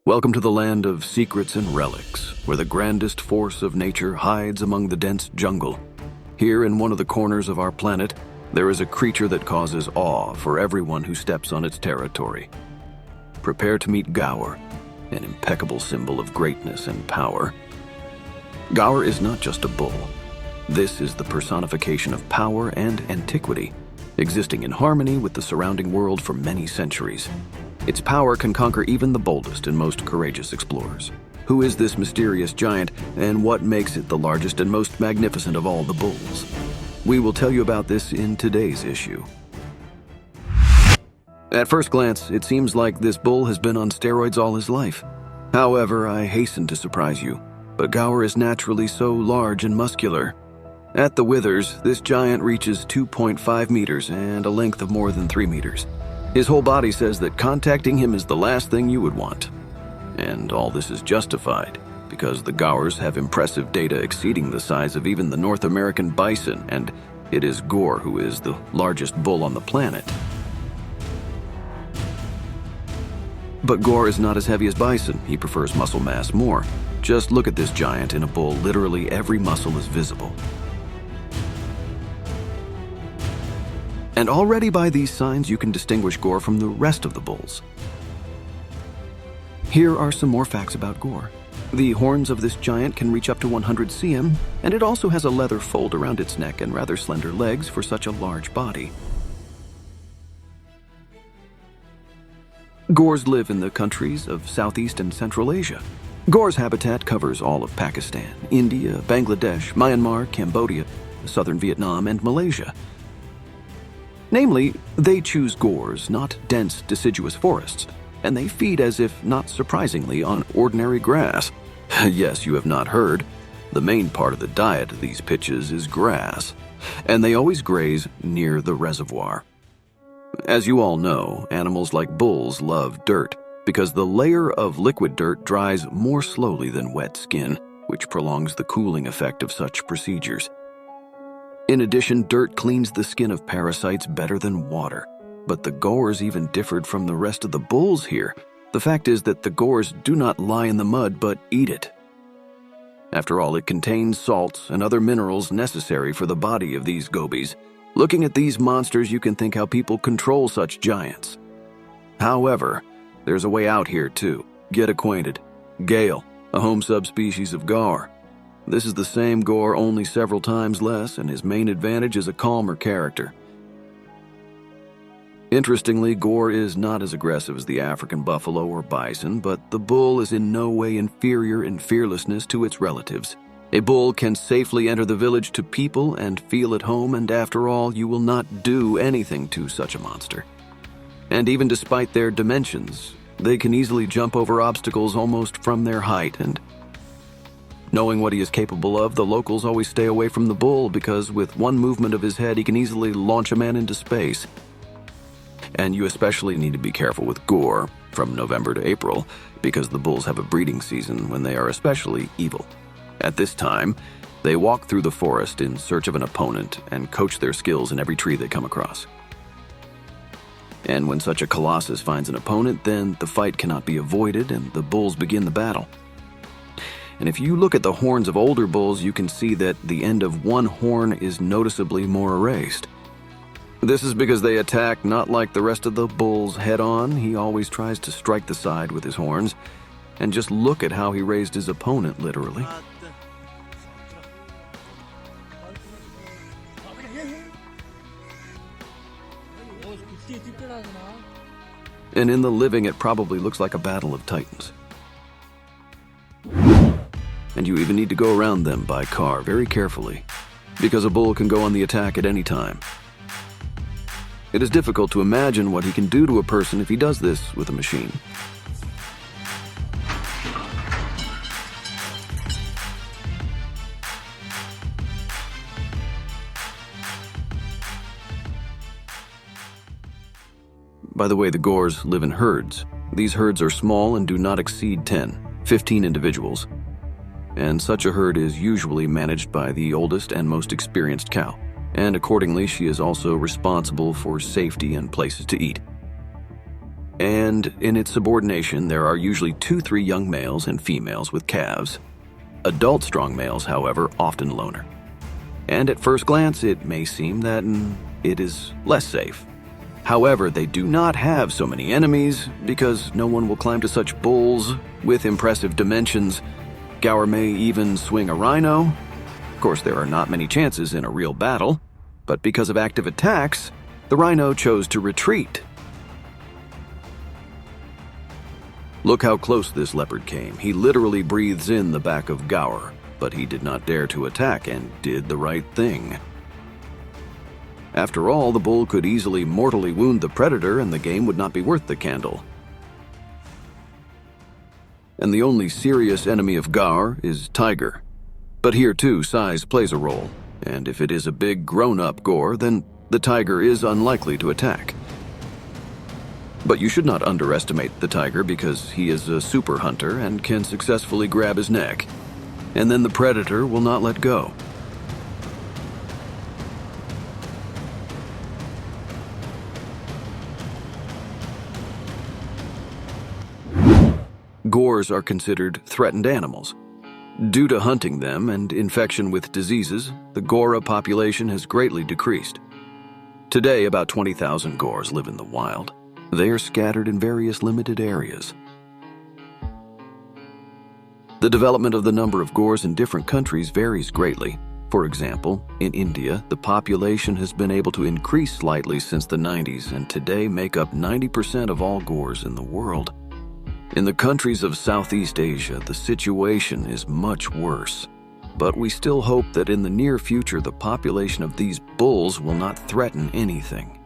Welcome to the land of secrets and relics, where the grandest force of nature hides among the dense jungle. Here in one of the corners of our planet, there is a creature that causes awe for everyone who steps on its territory. Prepare to meet Gaur, an impeccable symbol of greatness and power. Gaur is not just a bull. This is the personification of power and antiquity, existing in harmony with the surrounding world for many centuries. Its power can conquer even the boldest and most courageous explorers. Who is this mysterious giant, and what makes it the largest and most magnificent of all the bulls? We will tell you about this in today's issue. At first glance, it seems like this bull has been on steroids all his life. However, I hasten to surprise you, but Gaur is naturally so large and muscular. At the withers, this giant reaches 2.5 meters and a length of more than 3 meters. His whole body says that contacting him is the last thing you would want. And all this is justified, because the Gaurs have impressive data exceeding the size of even the North American bison, and it is Gaur who is the largest bull on the planet. But Gaur is not as heavy as bison. He prefers muscle mass more. Just look at this giant. In a bull, literally every muscle is visible. And already by these signs, you can distinguish Gaur from the rest of the bulls. Here are some more facts about Gaur. The horns of this giant can reach up to 100 cm, and it also has a leather fold around its neck and rather slender legs for such a large body. Gaurs live in the countries of Southeast and Central Asia. Gaur's habitat covers all of Pakistan, India, Bangladesh, Myanmar, Cambodia, southern Vietnam, and Malaysia. Namely, they choose Gaurs, not dense, deciduous forests, and they feed, as if not surprisingly, on ordinary grass. Yes, you have not heard. The main part of the diet of these pitches is grass, and they always graze near the reservoir. As you all know, animals like bulls love dirt, because the layer of liquid dirt dries more slowly than wet skin, which prolongs the cooling effect of such procedures. In addition, dirt cleans the skin of parasites better than water. But the Gaurs even differed from the rest of the bulls here. The fact is that the Gaurs do not lie in the mud, but eat it. After all, it contains salts and other minerals necessary for the body of these gobies. Looking at these monsters, you can think how people control such giants. However, there's a way out here too. Get acquainted. Gale, a home subspecies of Gaur. This is the same Gaur, only several times less, and his main advantage is a calmer character. Interestingly, Gaur is not as aggressive as the African buffalo or bison, but the bull is in no way inferior in fearlessness to its relatives. A bull can safely enter the village to people and feel at home, and after all, you will not do anything to such a monster. And even despite their dimensions, they can easily jump over obstacles almost from their height, and knowing what he is capable of, the locals always stay away from the bull because with one movement of his head, he can easily launch a man into space. And you especially need to be careful with Gaur from November to April, because the bulls have a breeding season when they are especially evil. At this time, they walk through the forest in search of an opponent and coach their skills in every tree they come across. And when such a colossus finds an opponent, then the fight cannot be avoided and the bulls begin the battle. And if you look at the horns of older bulls, you can see that the end of one horn is noticeably more erased. This is because they attack not like the rest of the bulls head-on. He always tries to strike the side with his horns. And just look at how he raised his opponent, literally. And in the living, it probably looks like a battle of titans. And you even need to go around them by car very carefully, because a bull can go on the attack at any time. It is difficult to imagine what he can do to a person if he does this with a machine. By the way, the Gaurs live in herds. These herds are small and do not exceed 15 individuals. And such a herd is usually managed by the oldest and most experienced cow, and accordingly she is also responsible for safety and places to eat. And in its subordination, there are usually 2-3 young males and females with calves. Adult strong males, however, often loner. And at first glance, it may seem that it is less safe. However, they do not have so many enemies because no one will climb to such bulls with impressive dimensions. Gaur may even swing a rhino. Of course, there are not many chances in a real battle, but because of active attacks, the rhino chose to retreat. Look how close this leopard came. He literally breathes in the back of Gaur, but he did not dare to attack and did the right thing. After all, the bull could easily mortally wound the predator and the game would not be worth the candle. And the only serious enemy of Gaur is tiger. But here too, size plays a role, and if it is a big grown-up Gaur, then the tiger is unlikely to attack. But you should not underestimate the tiger because he is a super hunter and can successfully grab his neck, and then the predator will not let go. Gaurs are considered threatened animals. Due to hunting them and infection with diseases, the Gaur population has greatly decreased. Today, about 20,000 Gaurs live in the wild. They are scattered in various limited areas. The development of the number of Gaurs in different countries varies greatly. For example, in India, the population has been able to increase slightly since the 90s and today make up 90% of all Gaurs in the world. In the countries of Southeast Asia, the situation is much worse. But we still hope that in the near future the population of these bulls will not threaten anything.